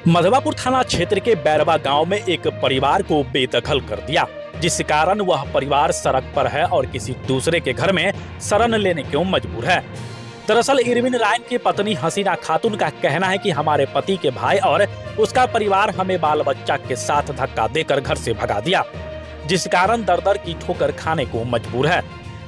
मधवापुर थाना क्षेत्र के बैरवा गांव में एक परिवार को बेदखल कर दिया, जिस कारण वह परिवार सड़क पर है और किसी दूसरे के घर में शरण लेने क्यों मजबूर है। दरअसल इरविन रायन की पत्नी हसीना खातून का कहना है कि हमारे पति के भाई और उसका परिवार हमें बाल बच्चा के साथ धक्का देकर घर से भगा दिया, जिस कारण दर दर की ठोकर खाने को मजबूर है।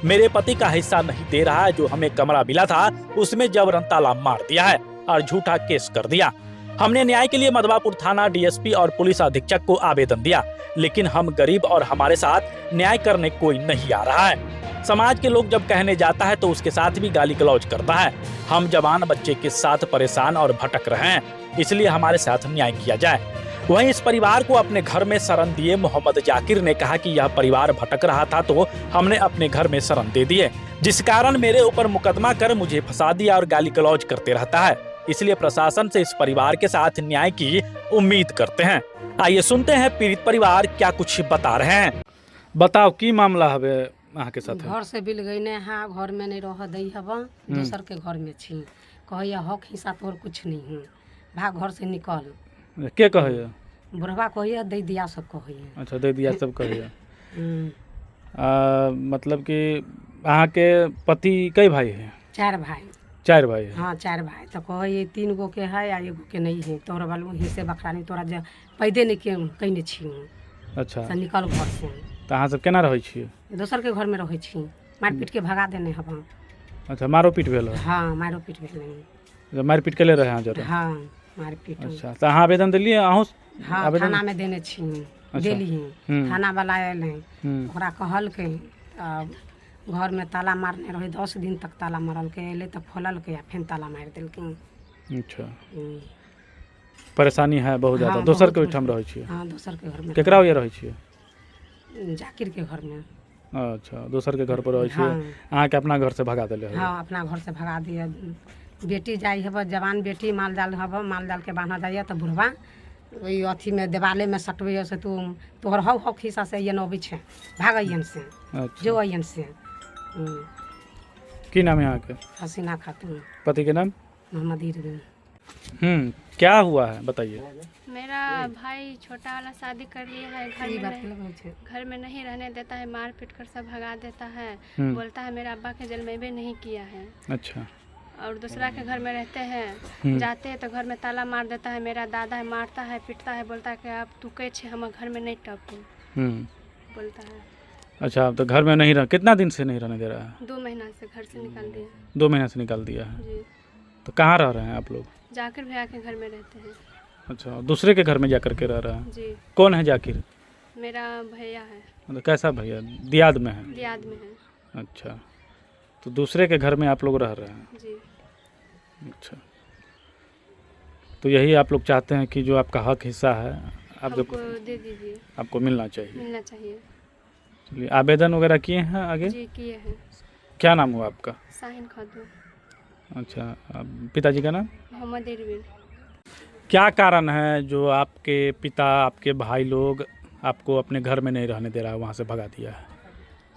मेरे पति का हिस्सा नहीं दे रहा है, जो हमें कमरा मिला था उसमें जबरन ताला मार दिया है और झूठा केस कर दिया। हमने न्याय के लिए मधवापुर थाना डीएसपी और पुलिस अधीक्षक को आवेदन दिया, लेकिन हम गरीब और हमारे साथ न्याय करने कोई नहीं आ रहा है। समाज के लोग जब कहने जाता है तो उसके साथ भी गाली गलौज करता है। हम जवान बच्चे के साथ परेशान और भटक रहे हैं, इसलिए हमारे साथ न्याय किया जाए। वहीं इस परिवार को अपने घर में शरण दिए मोहम्मद जाकिर ने कहा कि यह परिवार भटक रहा था तो हमने अपने घर में शरण दे दिए, जिस कारण मेरे ऊपर मुकदमा कर मुझे फंसा दिया और गाली गलौज करते रहता है। इसलिए प्रशासन से इस परिवार के साथ न्याय की उम्मीद करते हैं। आइए सुनते हैं पीड़ित परिवार क्या कुछ बता रहे हैं। बताओ की मामला हवे अहाँ के साथ? घर से बिल गई ने हाँ, घर में नहीं रह दई हवा, दूसर के घर में छी। कहिया हक हिस्सा तोर कुछ नहीं है, भाग घर से निकल। के कहिए? बुढ़वा कहिए, दे दिया सब कहिए। अच्छा, दे दिया सब कहिए। मतलब कि अहाँ के पति कई भाई है? 4 भाई। 4 भाई है? हाँ 4 भाई। तो कहिए 3 गो के है या 1 गो के नहीं है। तोरा वालों हिस्से बखरा नहीं, तोरा जे पैदे नहीं के कहीं छी। अच्छा, तो निकल घर से। तो अहाँ सब केना रहै छियै? दोसर के घर में रहे छी, मार पीट के भगा देने हवा। अच्छा, मारो पीट भेल? हाँ, मारो पीट भेल। मार पीट केले रहे जरा? हाँ, मार पीट। अच्छा, तो अहाँ आवेदन दिलिए? अहूँ हाँ, थाना में देने छी। देली थाना वाला आयल ओकरा कहल के घर में ताला मारने रहे, 10 दिन तक ताला मारल के, अले तो खोलल के फिर ताला मार दिल के। अच्छा, परेशानी है बहुत ज्यादा। दोसर के ओहिठाम रहै छियै? हाँ, दोसर के घर में। केकरा ओहिया रहै छियै? जाकिर के घर में। अच्छा, दोसर के घर पर रहै छियै। अहाँ के अपना घर से भगा देले? हाँ, अपना घर से भगा दिया। बेटी जाई है, जवान बेटी माल जाल हब, माल जाल के बांधा जाइए तो बुढ़वा वही अथी में देवाले में सटबै से तोहर हक हिस्सा से ये नबी छे, भागयन से। अच्छा, जो अयन से। की नाम है यहाँ के? हसीना खातून। पति के नाम? मोहम्मद इरविन। क्या हुआ है बताइए? मेरा भाई छोटा वाला शादी कर लिया है, घर में नहीं रहने देता है, मार पीट कर सब भगा देता है। बोलता है मेरा अब्बा के जलमेबे नहीं किया है। अच्छा, और दूसरा के घर में रहते हैं, जाते हैं तो घर में ताला मार देता है। मेरा दादा है, मारता है, पीटता है, बोलता है कि अब तू कहे छे हम घर में नहीं टपू, बोलता है। अच्छा, तो घर में नहीं रह, कितना दिन से नहीं रहने दे रहा है? 2 महीना से घर से निकाल दिया। 2 महीना से निकाल दिया है जी। तो कहाँ रह रहे हैं आप लोग? जाकिर भैया के घर में रहते हैं। अच्छा, दूसरे के घर में जाकर के रह रहा है? जी। कौन है जाकिर? मेरा भैया है। मतलब कैसा भैया? दियाद में है? दियाद में है। अच्छा, तो दूसरे के घर में आप लोग रह रहे हैं? जी। अच्छा, तो यही आप लोग चाहते हैं कि जो आपका हक हिस्सा है आप हमको दे दीजिए, आपको मिलना चाहिए? मिलना चाहिए। चलिए, आवेदन वगैरह किए हैं आगे? जी किए हैं। क्या नाम हुआ आपका? शाहीन खातून। अच्छा, पिताजी का नाम? मोहम्मद इरविन। क्या कारण है जो आपके पिता, आपके भाई लोग आपको अपने घर में नहीं रहने दे रहा है, वहाँ से भगा दिया है?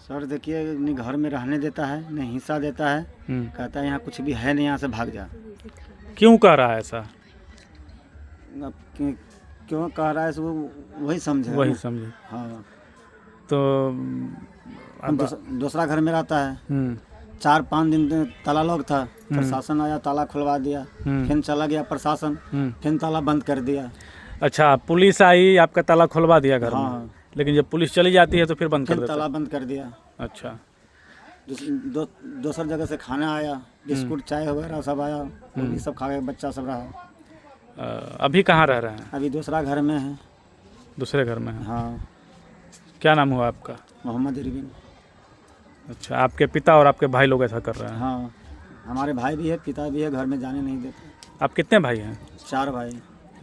सर देखिए, नहीं घर में रहने देता है, नहीं हिस्सा देता है, कहता है यहाँ कुछ भी है नहीं, यहाँ से भाग जा। क्यों कह रहा है ऐसा? अब क्यों कह रहा है वो वही समझे। वही समझे। हाँ, तो दूसरा घर में रहता है। 4-5 दिन ताला लॉक था, प्रशासन आया, ताला खुलवा दिया, फिर चला गया प्रशासन, फिर ताला बंद कर दिया। अच्छा, पुलिस आई, आपका ताला खुलवा दिया घर हाँ, में, लेकिन जब पुलिस चली जाती है तो फिर बंद कर देता है? ताला बंद कर दिया। अच्छा, दूसर जगह से खाना आया, बिस्कुट चाय वगैरह सब आया, वो भी सब खा गए, बच्चा सब रहा। अभी कहाँ रह रहे हैं? अभी दूसरा घर में है। दूसरे घर में है? हाँ। क्या नाम हुआ आपका? मोहम्मद इरविन। अच्छा, आपके पिता और आपके भाई लोग ऐसा कर रहे हैं? हाँ, हमारे भाई भी है, पिता भी है, घर में जाने नहीं देते। आप कितने भाई हैं? 4 भाई।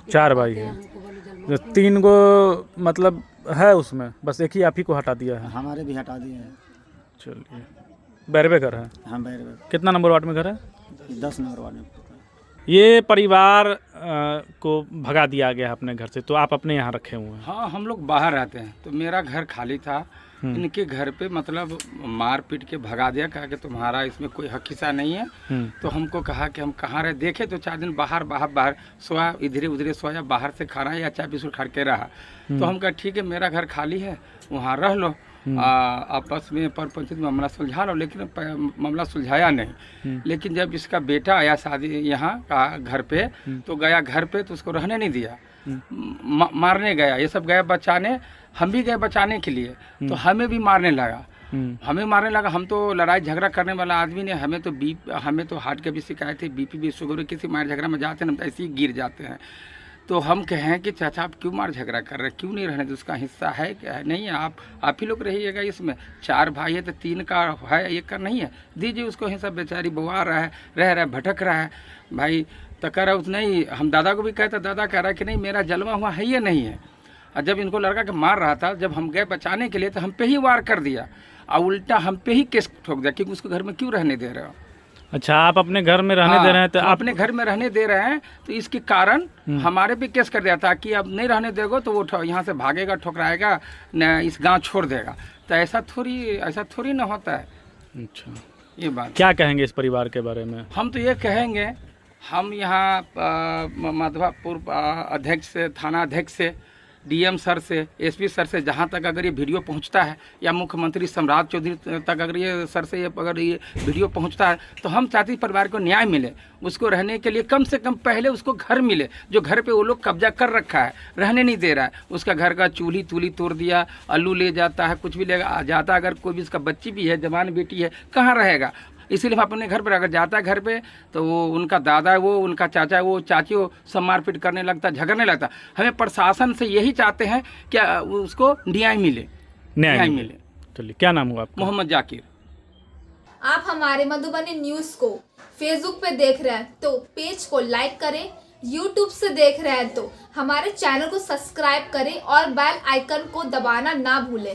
4 भाई हैं। 3 गो मतलब है उसमें, बस एक ही आप ही को हटा दिया है? हमारे भी हटा दिए हैं। चलिए, बैरवे घर है? हाँ, बैरवे। कितना नंबर वार्ड में घर है? 10 नंबर वार्ड में। ये परिवार को भगा दिया गया है अपने घर से, तो आप अपने यहाँ रखे हुए हैं? हाँ, हम लोग बाहर रहते हैं, तो मेरा घर खाली था, इनके घर पे मतलब मार पीट के भगा दिया, कहा कि तुम्हारा इसमें कोई हक हिस्सा नहीं है। तो हमको कहा कि हम कहाँ रहे, देखे तो 4 दिन बाहर सोया, इधरे उधरे सोया, बाहर से खाना या चाय बिस्कुट खा के रहा। तो हम कहा ठीक है मेरा घर खाली है, वहाँ रह लो, आपस में पर पंचायत में मामला सुलझा लो। लेकिन मामला सुलझाया नहीं। लेकिन जब इसका बेटा आया शादी यहाँ का घर पे, तो गया घर पे तो उसको रहने नहीं दिया, मारने गया। ये सब गए बचाने, हम भी गए बचाने के लिए, तो हमें भी मारने लगा। हम तो लड़ाई झगड़ा करने वाला आदमी ने, हमें तो हार्ट की भी शिकायत है, BP भी, शुगर, किसी मार झगड़ा में जाते हैं हम तो ऐसे ही गिर जाते हैं। तो हम कहें कि चाचा आप क्यों मार झगड़ा कर रहे हैं, क्यों नहीं रहने दो, उसका हिस्सा है क्या है, नहीं है, आप ही लोग रहिएगा इसमें। 4 भाई है तो 3 का है, 1 का नहीं है, दीजिए उसको हिस्सा। बेचारी बउआ रहा है, रह रहा है, भटक रहा है भाई। तो कह रहा उतना ही, हम दादा को भी कहता, दादा कह रहा है कि नहीं मेरा जलवा हुआ है ये नहीं है। और जब इनको लड़का के मार रहा था, जब हम गए बचाने के लिए तो हम पे ही वार कर दिया और उल्टा हम पे ही केस ठोक दिया, क्योंकि उसको घर में क्यों रहने दे रहे हो। अच्छा, आप अपने घर में रहने दे रहे हैं, तो आप अपने घर में रहने दे रहे हैं, तो इसके कारण हमारे भी केस कर दिया था कि अब नहीं रहने देगो तो वो यहाँ से भागेगा, ठुकराएगा, न इस गांव छोड़ देगा। तो ऐसा थोड़ी ना होता है। अच्छा, ये बात क्या कहेंगे इस परिवार के बारे में? हम तो ये कहेंगे, हम यहाँ माधवापुर अध्यक्ष से, थाना अध्यक्ष से, DM सर से, SP सर से, जहाँ तक अगर ये वीडियो पहुँचता है, या मुख्यमंत्री सम्राट चौधरी तक अगर ये सर से अगर ये वीडियो पहुँचता है, तो हम चाहते हैं परिवार को न्याय मिले, उसको रहने के लिए कम से कम पहले उसको घर मिले। जो घर पे वो लोग कब्जा कर रखा है, रहने नहीं दे रहा है, उसका घर का चूल्ही तूली तोड़ दिया, आलू ले जाता है, कुछ भी ले जाता। अगर कोई भी उसका बच्ची भी है, जवान बेटी है, कहाँ रहेगा। इसीलिए हम अपने घर पर अगर जाता है घर पे, तो वो उनका दादा है, वो उनका चाचा है, वो चाची, वो सब मारपीट करने लगता, झगड़ने लगता। हमें प्रशासन से यही चाहते हैं कि उसको न्याय मिले। चलिए, क्या नाम हुआ आपका? मोहम्मद जाकिर। आप हमारे मधुबनी न्यूज को फेसबुक पे देख रहे हैं तो पेज को लाइक करें, यूट्यूब से देख रहे हैं तो हमारे चैनल को सब्सक्राइब करें और बेल आइकन को दबाना ना भूलें।